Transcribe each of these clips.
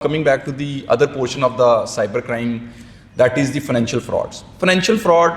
Coming back to the other portion of the cyber crime, that is the financial frauds. Financial fraud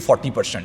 40%,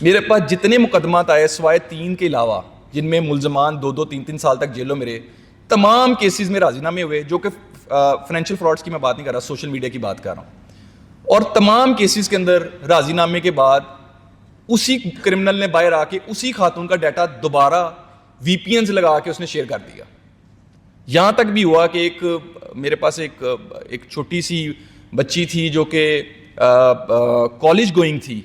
میرے پاس جتنے مقدمات آئے سوائے 3 کے علاوہ جن میں ملزمان 2-2 3-3 سال تک جیلوں میں رہے, تمام کیسز میں راضی نامے ہوئے, جو کہ فائنینشیل فراڈس کی میں بات نہیں کر رہا, سوشل میڈیا کی بات کر رہا ہوں. اور تمام کیسز کے اندر راضی نامے کے بعد اسی کرمنل نے باہر آ کے اسی خاتون کا ڈیٹا دوبارہ وی پی اینز لگا کے اس نے شیئر کر دیا. یہاں تک بھی ہوا کہ میرے پاس ایک چھوٹی سی بچی تھی جو کہ کالج گوئنگ تھی,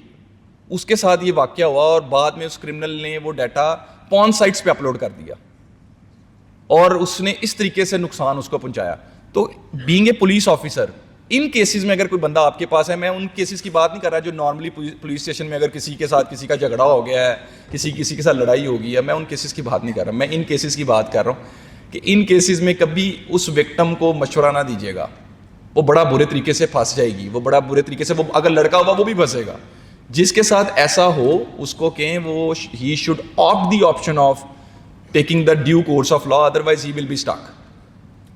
اس کے ساتھ یہ واقعہ ہوا اور بعد میں اس کرمنل نے وہ ڈیٹا پون سائٹس پہ اپلوڈ کر دیا اور اس نے اس طریقے سے نقصان اس کو پہنچایا. تو being a police officer, in cases میں اگر کوئی بندہ آپ کے پاس ہے, میں ان کیسز کی بات نہیں کر رہا جو نارملی پولیس اسٹیشن میں اگر کسی کے ساتھ کسی کا جھگڑا ہو گیا ہے, کسی کے ساتھ لڑائی ہو گئی ہے, میں ان کیسز کی بات نہیں کر رہا, میں ان کیسز کی بات کر رہا ہوں کہ ان کیسز میں کبھی اس وکٹم کو مشورہ نہ دیجیے گا, وہ بڑا برے طریقے سے پھنس جائے گی, وہ بڑا برے طریقے سے, وہ اگر لڑکا ہوگا وہ بھی پھنسے گا. جس کے ساتھ ایسا ہو اس کو کہیں وہ ہی should opt the option of taking the due course of law, otherwise he will be stuck.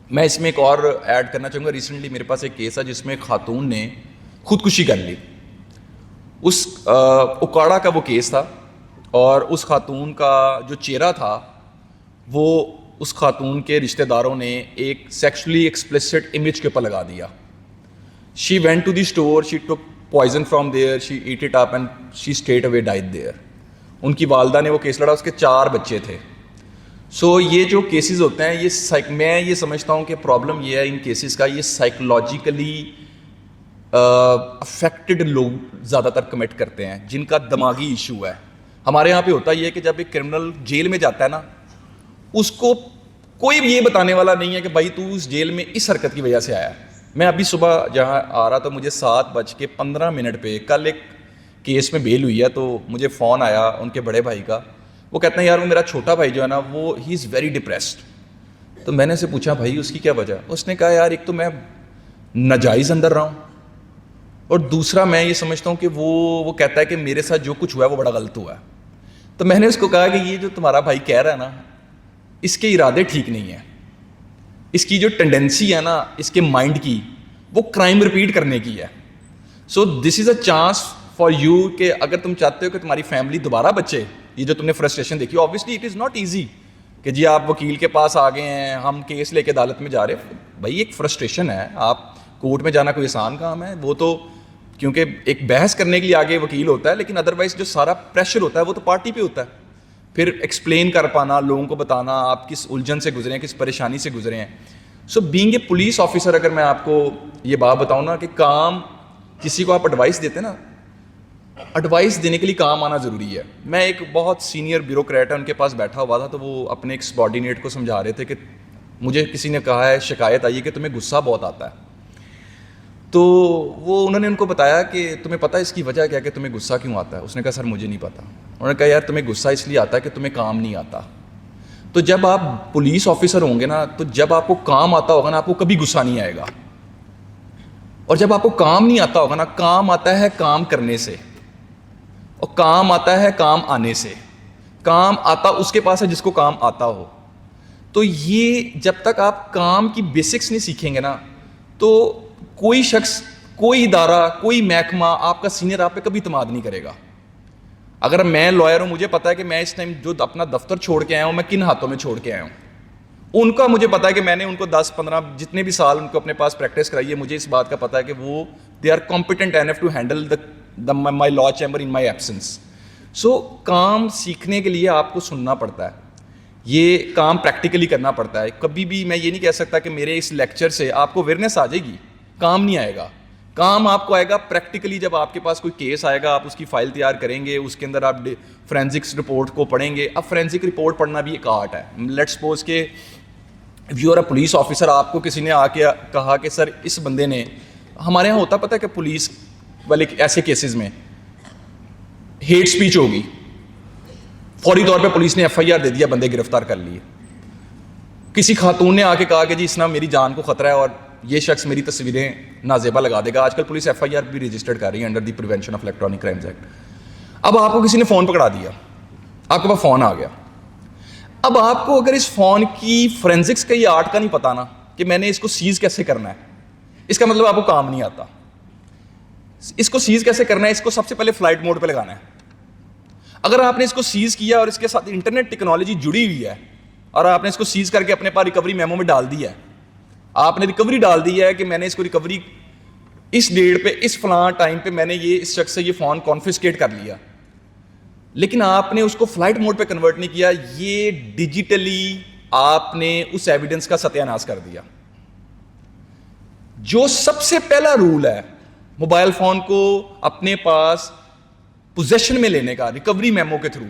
میں اس میں ایک اور ایڈ کرنا چاہوں گا, ریسنٹلی میرے پاس ایک کیس ہے جس میں ایک خاتون نے خودکشی کر لی. اس اکاڑا کا وہ کیس تھا اور اس خاتون کا جو چہرہ تھا وہ اس خاتون کے رشتہ داروں نے ایک سیکشولی ایکسپلسٹ امیج کے اوپر لگا دیا. She went to the store, she took poison from there, she ate it up and she straight away died there. ان کی والدہ نے وہ کیس لڑا, اس کے 4 بچے تھے. سو یہ جو کیسز ہوتے ہیں یہ میں یہ سمجھتا ہوں کہ پرابلم یہ ہے ان کیسز کا, یہ سائیکولوجیکلی افیکٹڈ لوگ زیادہ تر کمٹ کرتے ہیں جن کا دماغی ایشو ہے. ہمارے یہاں پہ ہوتا یہ ہے کہ جب ایک کرمنل جیل میں جاتا ہے نا, اس کو کوئی بھی یہ بتانے والا نہیں ہے کہ بھائی تو اس جیل میں اس حرکت کی وجہ سے آیا. میں ابھی صبح جہاں آ رہا تو مجھے 7:15 پہ کل ایک کیس میں بیل ہوئی ہے, تو مجھے فون آیا ان کے بڑے بھائی کا. وہ کہتے ہیں یار وہ میرا چھوٹا بھائی جو ہے نا وہ ہی از ویری ڈپریسڈ. تو میں نے اسے پوچھا بھائی اس کی کیا وجہ؟ اس نے کہا یار ایک تو میں ناجائز اندر رہا ہوں, اور دوسرا میں یہ سمجھتا ہوں کہ وہ کہتا ہے کہ میرے ساتھ جو کچھ ہوا ہے وہ بڑا غلط ہوا ہے. تو میں نے اس کو کہا کہ یہ جو تمہارا بھائی کہہ رہا ہے نا, اس کے ارادے ٹھیک نہیں ہیں, اس کی جو ٹینڈنسی ہے نا اس کے مائنڈ کی وہ کرائم ریپیٹ کرنے کی ہے. سو دس از اے چانس فار یو کہ اگر تم چاہتے ہو کہ تمہاری فیملی دوبارہ بچے, یہ جو تم نے فرسٹریشن دیکھی, obviously it is not easy کہ جی آپ وکیل کے پاس آ گئے ہیں, ہم کیس لے کے عدالت میں جا رہے ہیں. بھائی ایک فرسٹریشن ہے, آپ کورٹ میں جانا کوئی آسان کام ہے؟ وہ تو کیونکہ ایک بحث کرنے کے لیے آگے وکیل ہوتا ہے, لیکن ادروائز جو سارا پریشر ہوتا ہے وہ تو پارٹی پہ ہوتا ہے. پھر ایکسپلین کر پانا, لوگوں کو بتانا آپ کس الجھن سے گزرے ہیں, کس پریشانی سے گزرے ہیں. So being a police officer, اگر میں آپ کو یہ بات بتاؤں نا کہ کام کسی کو آپ ایڈوائس دیتے نا, ایڈوائس دینے کے لیے کام آنا ضروری ہے. میں ایک بہت سینئر بیوروکریٹ ہے ان کے پاس بیٹھا ہوا تھا, تو وہ اپنے ایک سبارڈینیٹ کو سمجھا رہے تھے کہ مجھے کسی نے کہا ہے, شکایت آئی ہے کہ تمہیں غصہ بہت آتا ہے. تو انہوں نے ان کو بتایا کہ تمہیں پتہ ہے اس کی وجہ کیا کہ تمہیں غصہ کیوں آتا ہے؟ اس نے کہا سر مجھے نہیں پتہ. انہوں نے کہا یار تمہیں غصہ اس لیے آتا ہے کہ تمہیں کام نہیں آتا. تو جب آپ پولیس آفیسر ہوں گے نا, تو جب آپ کو کام آتا ہوگا نا آپ کو کبھی غصہ نہیں آئے گا. اور جب آپ کو کام نہیں آتا ہوگا نا, کام آتا ہے کام کرنے سے, اور کام آتا ہے کام آنے سے. کام آتا اس کے پاس ہے جس کو کام آتا ہو. تو یہ جب تک آپ کام کی بیسکس نہیں سیکھیں گے نا, تو کوئی شخص, کوئی ادارہ, کوئی محکمہ آپ کا سینئر آپ پہ کبھی اعتماد نہیں کرے گا. اگر میں لائر ہوں, مجھے پتا ہے کہ میں اس ٹائم جو اپنا دفتر چھوڑ کے آیا ہوں میں کن ہاتھوں میں چھوڑ کے آیا ہوں. ان کا مجھے پتا ہے کہ میں نے ان کو 10-15 جتنے بھی سال ان کو اپنے پاس پریکٹس کرائی ہے, مجھے اس بات کا پتا ہے کہ وہ they are competent enough to handle my law chamber in my absence. So کام سیکھنے کے لیے آپ کو سننا پڑتا ہے, یہ کام پریکٹیکلی کرنا پڑتا ہے. کبھی بھی میں یہ نہیں کہہ سکتا کہ میرے اس لیکچر سے آپ کو اویئرنیس آ جائے گی, کام نہیں آئے گا. کام آپ کو آئے گا پریکٹیکلی جب آپ کے پاس کوئی کیس آئے گا, آپ اس کی فائل تیار کریں گے, اس کے اندر آپ فورینزکس رپورٹ کو پڑھیں گے. اب فورینزک رپورٹ پڑھنا بھی ایک آرٹ ہے. لیٹ سپوز کہ you are a police officer, آپ کو کسی نے آ کے کہا کہ سر اس بندے نے, ہمارے یہاں ہوتا پتہ ہے کہ پولیس والے ایسے کیسز میں ہیٹ اسپیچ ہوگی, فوری طور پہ پولیس نے ایف آئی آر دے دیا, بندے گرفتار کر لیے. کسی خاتون نے آ کے کہا کہ جی اس نے میری جان کو خطرہ ہے اور یہ شخص میری تصویریں نازیبا لگا دے گا. آج کل پولیس ایف آئی آر بھی رجسٹرڈ کر رہی ہے under the prevention of electronic crimes act. اب آپ کو کسی نے فون پکڑا دیا, آپ کے پاس فون آ گیا. اب آپ کو اگر اس فون کی فورینزکس کا یہ آرٹ کا نہیں پتا نا کہ میں نے اس کو سیز کیسے کرنا ہے, اس کا مطلب آپ کو کام نہیں آتا. اس کو سیز کیسے کرنا ہے, اس کو سب سے پہلے فلائٹ موڈ پہ لگانا ہے. اگر آپ نے اس کو سیز کیا اور اس کے ساتھ انٹرنیٹ ٹیکنالوجی جڑی ہوئی ہے اور آپ نے اس کو سیز کر کے اپنے پاس ریکوری میمو میں ڈال دیا ہے, آپ نے ریکوری ڈال دی ہے کہ میں نے اس کو ریکوری اس ڈیٹ پہ اس فلاں ٹائم پہ میں نے یہ اس شخص سے یہ فون کانفسکیٹ کر لیا, لیکن آپ نے اس کو فلائٹ موڈ پہ کنورٹ نہیں کیا, یہ ڈیجیٹلی آپ نے اس ایویڈنس کا ستیہ ناش کر دیا. جو سب سے پہلا رول ہے موبائل فون کو اپنے پاس پوزیشن میں لینے کا ریکوری میمو کے تھرو,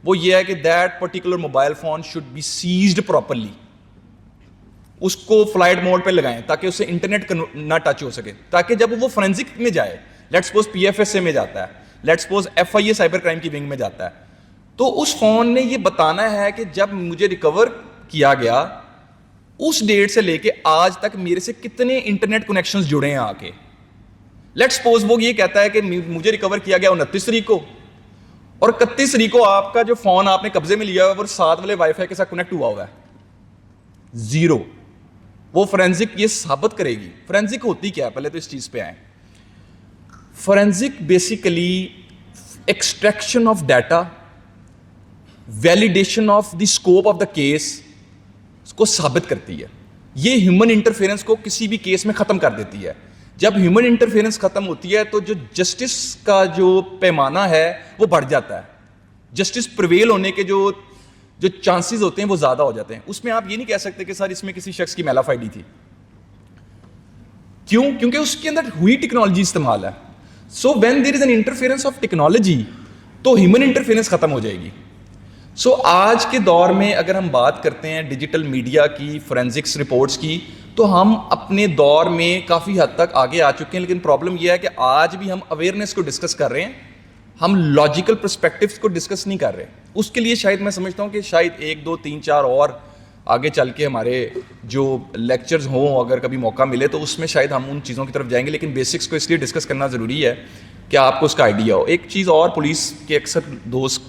وہ یہ ہے کہ that particular mobile phone should be seized properly. اس کو فلائٹ موڈ پہ لگائیں تاکہ اسے انٹرنیٹ نہ ٹچ ہو سکے, تاکہ جب وہ فورینزک میں جائے, let suppose P F S A میں جاتا ہے, let suppose F I A cyber crime کی ونگ میں جاتا ہے, تو اس فون نے یہ بتانا ہے کہ جب مجھے ریکور کیا گیا اس ڈیٹ سے لے کے آج تک میرے سے کتنے انٹرنیٹ کنیکشنز جڑے ہیں آ کے. لیٹ سپوز وہ یہ کہتا ہے کہ مجھے ریکور کیا گیا 29 تاریخ کو, اور 31 تاریخ کو آپ کا جو فون آپ نے قبضے میں لیا ہوا ہے وہ ساتھ والے وائی فائی کے ساتھ کنیکٹ ہوا ہوا ہے, زیرو. وہ فورینزک یہ ثابت کرے گی. فورینزک ہوتی کیا ہے, پہلے تو اس چیز پہ آئیں. Forensic basically extraction of data, validation of the scope of the case کو ثابت کرتی ہے. یہ ہیومن انٹرفیئرنس کو کسی بھی کیس میں ختم کر دیتی ہے. جب ہیومن انٹرفیئرنس ختم ہوتی ہے تو جو جسٹس کا جو پیمانہ ہے وہ بڑھ جاتا ہے, جسٹس پریویل ہونے کے جو چانسز ہوتے ہیں وہ زیادہ ہو جاتے ہیں. اس میں آپ یہ نہیں کہہ سکتے کہ سر اس میں کسی شخص کی میلافائڈی تھی. کیوں؟ کیونکہ اس کے اندر ہوئی ٹیکنالوجی استعمال ہے. So when there is an interference of technology تو ہیومن انٹرفیئرنس ختم ہو جائے گی. سو آج کے دور میں اگر ہم بات کرتے ہیں ڈیجیٹل میڈیا کی, فورینزکس رپورٹس کی, تو ہم اپنے دور میں کافی حد تک آگے آ چکے ہیں. لیکن پرابلم یہ ہے کہ آج بھی ہم اویئرنیس کو ڈسکس کر رہے ہیں, ہم لاجیکل پرسپیکٹیوز کو ڈسکس نہیں کر رہے. اس کے لیے شاید میں سمجھتا ہوں کہ شاید 1 2 3 4 اور آگے چل کے ہمارے جو لیکچرز ہوں, اگر کبھی موقع ملے تو اس میں شاید ہم ان چیزوں کی طرف جائیں گے. لیکن بیسکس کو اس لیے ڈسکس کرنا ضروری ہے کہ آپ کو اس کا آئیڈیا ہو. ایک چیز اور, پولیس کے اکثر دوست